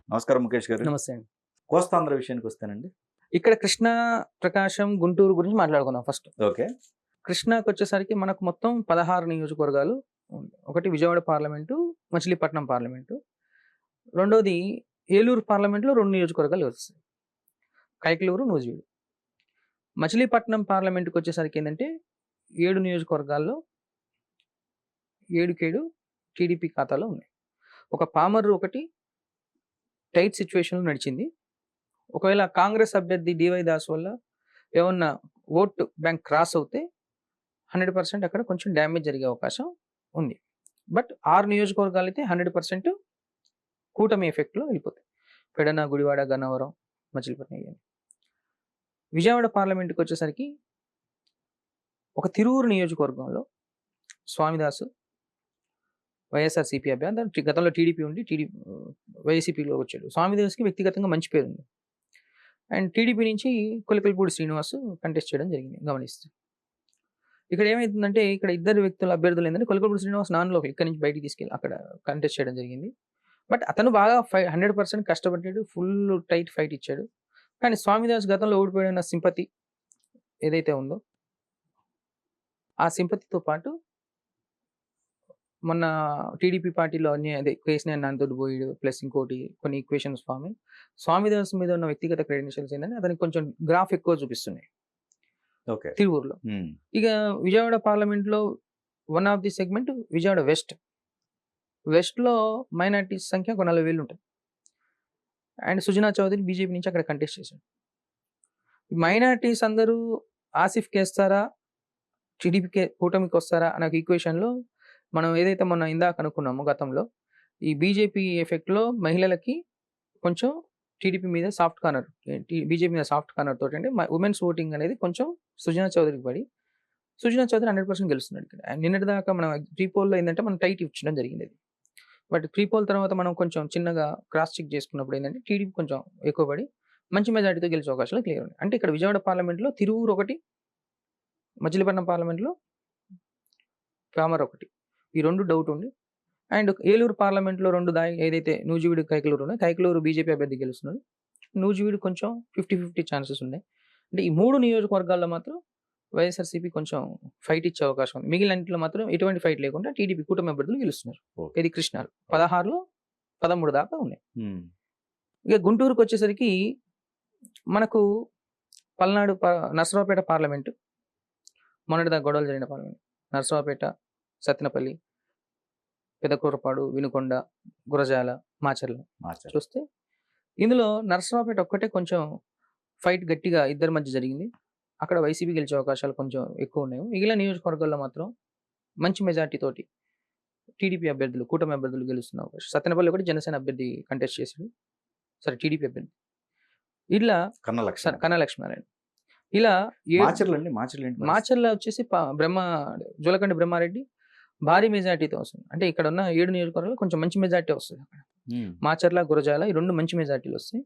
నమస్కారం ముఖేష్ గారు. నమస్తే అండి. కోస్తాంధ్ర విషయానికి వస్తేనండి. ఇక్కడ కృష్ణా, ప్రకాశం, గుంటూరు గురించి మాట్లాడుకుందాం ఫస్ట్. ఓకే. కృష్ణాకొచ్చేసరికి మనకు మొత్తం 16 నియోజకవర్గాలు ఉన్నాయి. ఒకటి విజయవాడ పార్లమెంటు, మచిలీపట్నం పార్లమెంటు. రెండోది ఏలూరు పార్లమెంటులో 2 నియోజకవర్గాలు వస్తాయి. కైకలూరు, నూజివీడు. మచిలీపట్నం పార్లమెంటుకొచ్చేసరికి ఏందంటే 7 నియోజకవర్గాల్లో 7 టీడీపీ ఖాతాలో ఉన్నాయి. ఒక పామర్రు ఒకటి టైట్ సిచ్యువేషన్‌లో నడిచింది. ఒకవేళ కాంగ్రెస్ అభ్యర్థి డివై దాస్ వల్ల ఏమన్నా ఓట్ బ్యాంక్ క్రాస్ అవుతే 100% అక్కడ కొంచెం డ్యామేజ్ జరిగే అవకాశం ఉంది. బట్ 6 నియోజకవర్గాలైతే 100% కూటమి ఎఫెక్ట్‌లో వెళ్ళిపోతాయి. పెడన, గుడివాడ, గన్నవరం, మచిలీపట్నం ఇవన్నీ. విజయవాడ పార్లమెంట్‌కి వచ్చేసరికి ఒక తిరువూరు నియోజకవర్గంలో స్వామిదాసు వైఎస్ఆర్‌సీపీ అభ్యర్థి, గతంలో టీడీపీ ఉండి వైసీపీలో వచ్చాడు. స్వామిదాస్‌కి వ్యక్తిగతంగా మంచి పేరుంది. అండ్ టీడీపీ నుంచి కొలికలపూడి శ్రీనివాసు కంటెస్ట్ చేయడం జరిగింది గమనిస్తే. ఇక్కడ ఏమైతుందంటే ఇక్కడ ఇద్దరు వ్యక్తుల అభ్యర్థులు ఏంటంటే కొలికలపూడి శ్రీనివాస్ నాన్ లోకల్, ఇక్కడ నుంచి బయటికి తీసుకెళ్ళి అక్కడ కంటెస్ట్ చేయడం జరిగింది. బట్ అతను బాగా 100% కష్టపడ్డాడు, ఫుల్ టైట్ ఫైట్ ఇచ్చాడు. కానీ స్వామిదాస్ గతంలో ఓడిపోయిన సింపతి ఏదైతే ఉందో ఆ సింపతితో పాటు మొన్న టీడీపీ పార్టీలో అదే కేసీఆర్ నాన్నతోటి పోయాడు, ప్లస్ ఇంకోటి కొన్ని ఈక్వేషన్స్ స్వామిదాస్ మీద ఉన్న వ్యక్తిగత క్రెడెన్షియల్స్ ఏంటంటే అతనికి కొంచెం గ్రాఫ్ ఎక్కువ చూపిస్తున్నాయి ఓకే. తిరువూరులో. ఇక విజయవాడ పార్లమెంట్లో one of the segment Vijayawada వెస్ట్లో మైనార్టీస్ సంఖ్య ఒక 40,000 ఉంటుంది. అండ్ సుజనా చౌదరి బీజేపీ నుంచి అక్కడ కంటెస్ట్ చేశాడు. మైనార్టీస్ అందరూ ఆసిఫ్కి వేస్తారా, టీడీపీకి కూటమికి వస్తారా అనే ఈక్వేషన్లో మనం ఏదైతే మొన్న ఇందాక అనుకున్నామో గతంలో ఈ బీజేపీ ఎఫెక్ట్లో మహిళలకి కొంచెం టీడీపీ మీద సాఫ్ట్ కార్నర్, బీజేపీ మీద సాఫ్ట్ కార్నర్ తోటి అంటే ఉమెన్స్ ఓటింగ్ అనేది కొంచెం సుజనా చౌదరికి పడి సుజనా చౌదరి 100% గెలుస్తున్నాడు ఇక్కడ. నిన్నటి దాకా మనం ప్రీ పోల్లో ఏంటంటే మనం టైట్ ఇచ్చడం జరిగింది అది. బట్ ప్రీ పోల్ తర్వాత మనం కొంచెం చిన్నగా క్రాస్ చెక్ చేసుకున్నప్పుడు ఏంటంటే టీడీపీ కొంచెం ఎక్కువ పడి మంచి మెజార్టీతో గెలిచే అవకాశాలు క్లియర్ ఉన్నాయి. అంటే ఇక్కడ విజయవాడ పార్లమెంట్లో తిరువూరు ఒకటి, మచిలీపట్నం పార్లమెంట్లో పామర్ ఒకటి, ఈ 2 డౌట్ ఉంది. అండ్ ఏలూరు పార్లమెంట్లో 2 ఏదైతే నూజివీడు, కైకలూరు ఉన్నాయి. కైకలూరు బీజేపీ అభ్యర్థి గెలుస్తున్నాడు, నూజివీడు కొంచెం 50-50 ఛాన్సెస్ ఉన్నాయి. అంటే ఈ 3 నియోజకవర్గాల్లో మాత్రం వైఎస్ఆర్సీపీ కొంచెం ఫైట్ ఇచ్చే అవకాశం ఉంది. మిగిలినంటిలో మాత్రం ఎటువంటి ఫైట్ లేకుండా టీడీపీ కూటమి అభ్యర్థులు గెలుస్తున్నారు. ఇది కృష్ణాలో 16లో 13 దాకా ఉన్నాయి. ఇక గుంటూరుకు వచ్చేసరికి మనకు పల్నాడు నర్సరావుపేట పార్లమెంటు, మొన్నటిదా గొడవలు జరిగిన పార్లమెంట్, నర్సరావుపేట, సత్తెనపల్లి, పెదకూరపాడు, వినుకొండ, గురజాల, మాచర్ల చూస్తే ఇందులో నర్సరావుపేట ఒక్కటే కొంచెం ఫైట్ గట్టిగా ఇద్దరి మధ్య జరిగింది. అక్కడ వైసీపీ గెలిచే అవకాశాలు కొంచెం ఎక్కువ ఉన్నాయి. మిగిలిన నియోజకవర్గాల్లో మాత్రం మంచి మెజార్టీ తోటి టీడీపీ అభ్యర్థులు, కూటమి అభ్యర్థులు గెలుస్తున్న అవకాశం. సత్తెనపల్లి ఒకటి జనసేన అభ్యర్థి కంటెస్ట్ చేశాడు, సరే టీడీపీ అభ్యర్థి ఇలా కన్నా లక్ష్మీనారాయణ. ఇలా మాచర్ల వచ్చేసి జోలకండి బ్రహ్మారెడ్డి భారీ మెజార్టీతో వస్తుంది. అంటే ఇక్కడ ఉన్న 7 నియోజకవర్గాలు కొంచెం మంచి మెజార్టీ వస్తుంది. అక్కడ మాచర్ల, గురజాల ఈ 2 మంచి మెజార్టీలు వస్తాయి.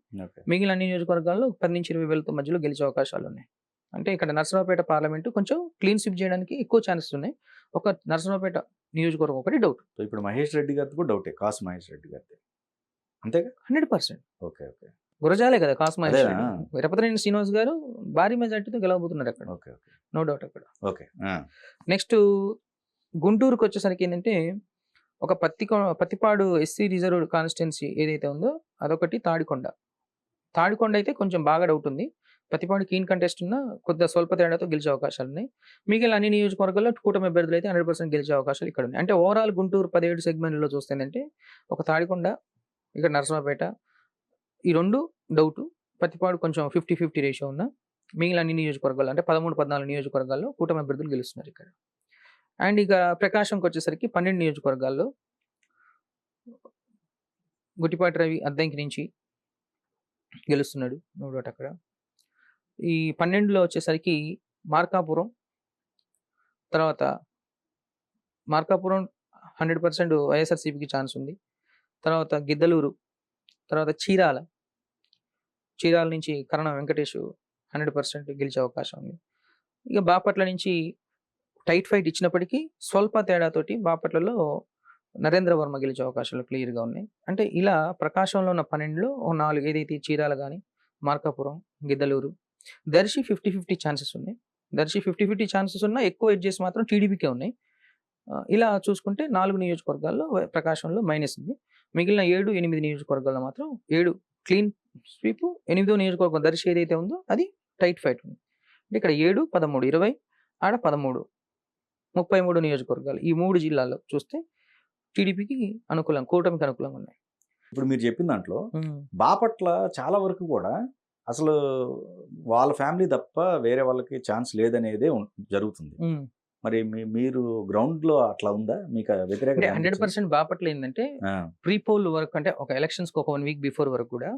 మిగిలిన అన్ని నియోజకవర్గాల్లో 10-20 వేలతో మధ్యలో గెలిచే అవకాశాలు ఉన్నాయి. అంటే ఇక్కడ నర్సరావుపేట పార్లమెంటు కొంచెం క్లీన్ స్విప్ చేయడానికి ఎక్కువ ఛాన్సెస్ ఉన్నాయి. ఒక నర్సరావుపేట నియోజకవర్గం ఒకటి డౌట్. ఇప్పుడు మహేష్ రెడ్డి గారితో కూడా డౌటే, కాసు మహేష్ రెడ్డి గారితో అంతేగా 100%. Okay okay. గురజాలే కదా కాసు మహేష్ రెడ్డి. వీరభద్రనేని శ్రీనివాస్ గారు భారీ మెజార్టీతో గెలవబోతున్నారు అక్కడ. ఓకే ఓకే, నో డౌట్ అక్కడ. ఓకే. నెక్స్ట్ గుంటూరుకు వచ్చేసరికి ఏంటంటే ఒక పత్తిపాడు ఎస్సీ రిజర్వ్డ్ కాన్స్టిట్యున్సీ ఏదైతే ఉందో అదొకటి, తాడికొండ అయితే కొంచెం బాగా డౌట్ ఉంది. పత్తిపాడు కీన్ కంటెస్ట్ ఉన్న కొద్దిగా స్వల్ప తేడాతో గెలిచే అవకాశాలు ఉన్నాయి. మిగిలిన అన్ని నియోజకవర్గాల్లో కూటమి అభ్యర్థులు అయితే 100% గెలిచే అవకాశాలు ఇక్కడ ఉన్నాయి. అంటే ఓవరాల్ గుంటూరు 17 సెగ్మెంట్లో చూస్తే ఏంటంటే ఒక తాడికొండ, ఇక్కడ నర్సరావుపేట ఈ 2 డౌట్, పత్తిపాడు కొంచెం 50-50 రేషియో ఉన్న మిగిలిన అన్ని నియోజకవర్గాలు అంటే 13-14 నియోజకవర్గాల్లో కూటమి అభ్యర్థులు గెలుస్తున్నారు ఇక్కడ. అండ్ ఇక ప్రకాశంకి వచ్చేసరికి 12 నియోజకవర్గాల్లో గుట్టిపాటి రవి అద్దంకి నుంచి గెలుస్తున్నాడు, నో డౌట్ అక్కడ. ఈ 12లో వచ్చేసరికి మార్కాపురం 100% వైఎస్ఆర్సీపీకి ఛాన్స్ ఉంది. తర్వాత గిద్దలూరు, తర్వాత చీరాల నుంచి కరణం వెంకటేష్ 100% గెలిచే అవకాశం ఉంది. ఇక బాపట్ల నుంచి టైట్ ఫైట్ ఇచ్చినప్పటికీ స్వల్ప తేడాతోటి బాపట్లలో నరేంద్ర వర్మ గెలిచే అవకాశాలు క్లియర్‌గా ఉన్నాయి. అంటే ఇలా ప్రకాశంలో ఉన్న 12లో ఓ 4 ఏదైతే చీరాల గాని, మార్కాపురం, గిద్దలూరు, దర్శి 50-50 ఛాన్సెస్ ఉన్నాయి. దర్శి 50-50 ఛాన్సెస్ ఉన్నా ఎక్కువ ఎడ్జెస్ మాత్రం టీడీపీకే ఉన్నాయి. ఇలా చూసుకుంటే 4 నియోజకవర్గాల్లో ప్రకాశంలో మైనస్ ఉంది. మిగిలిన 7, 8 నియోజకవర్గాల్లో మాత్రం 7 క్లీన్ స్వీపు. 8దో నియోజకవర్గం దర్శి ఏదైతే ఉందో అది టైట్ ఫైట్ ఉంది. అంటే ఇక్కడ 7, 13, 20 ఆడ 13, 33 నియోజకవర్గాలు. ఈ 3 జిల్లాల్లో చూస్తే టీడీపీకి అనుకూలం, కూటమికి అనుకూలంగా ఉన్నాయి. ఇప్పుడు మీరు చెప్పిన దాంట్లో బాపట్ల చాలా వరకు కూడా అసలు వాళ్ళ ఫ్యామిలీ తప్ప వేరే వాళ్ళకి ఛాన్స్ లేదనేదే జరుగుతుంది. మరి మీరు గ్రౌండ్ లో అట్లా ఉందా? మీకు వ్యతిరేకత అంటే 100% బాపట్ల ఏంటంటే ప్రీ పోల్ వరకు, అంటే ఒక ఎలక్షన్స్ కి ఒక 1 వీక్ బిఫోర్ వరకు కూడా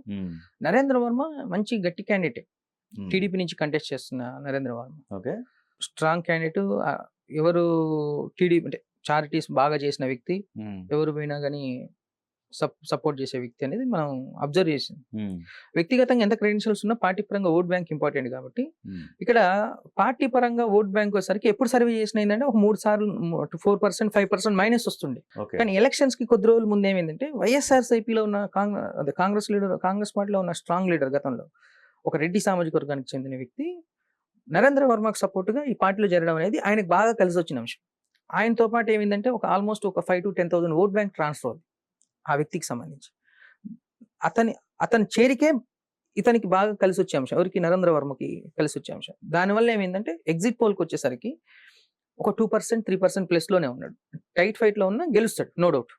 నరేంద్ర వర్మ మంచి గట్టి క్యాండిడేట్. టీడీపీ నుంచి కంటెస్ట్ చేస్తున్న Narendra Varma okay, strong candidate. ఎవరు టీడీపీ అంటే చారిటీస్ బాగా చేసిన వ్యక్తి, ఎవరు పోయినా కానీ సపోర్ట్ చేసే వ్యక్తి అనేది మనం అబ్జర్వ్ చేసింది. వ్యక్తిగతంగా ఎంత క్రెడెన్షియల్స్ ఉన్నా పార్టీ పరంగా ఓట్ బ్యాంక్ ఇంపార్టెంట్ కాబట్టి ఇక్కడ పార్టీ పరంగా ఓట్ బ్యాంక్ వచ్చేసరికి ఎప్పుడు సర్వే చేసిన ఏంటంటే ఒక 3 సార్లు 4%, 5% మైనస్ వస్తుండే. కానీ ఎలక్షన్స్ కి కొద్ది రోజుల ముందు ఏమైందంటే వైఎస్ఆర్సీపీలో ఉన్న కాంగ్రెస్ పార్టీలో ఉన్న స్ట్రాంగ్ లీడర్ గతంలో ఒక రెడ్డి సామాజిక వర్గానికి చెందిన వ్యక్తి నరేంద్ర వర్మకు సపోర్ట్ గా ఈ పార్టీలో చేరడం అనేది ఆయనకు బాగా కలిసి వచ్చిన అంశం. ఆయనతో పాటు ఏమైందంటే ఒక ఆల్మోస్ట్ ఒక 5 to 10,000 ఓట్ బ్యాంక్ ట్రాన్స్ఫర్ అవుతుంది ఆ వ్యక్తికి సంబంధించి. అతని చేరికే ఇతనికి బాగా కలిసి వచ్చే అంశం. ఎవరికి? నరేంద్ర వర్మకి కలిసి వచ్చే అంశం. దానివల్ల ఏమైందంటే ఎగ్జిట్ పోల్కి వచ్చేసరికి ఒక 2%, 3% ప్లస్ లోనే ఉన్నాడు. టైట్ ఫైట్ లో ఉన్నా గెలుస్తాడు, నో డౌట్.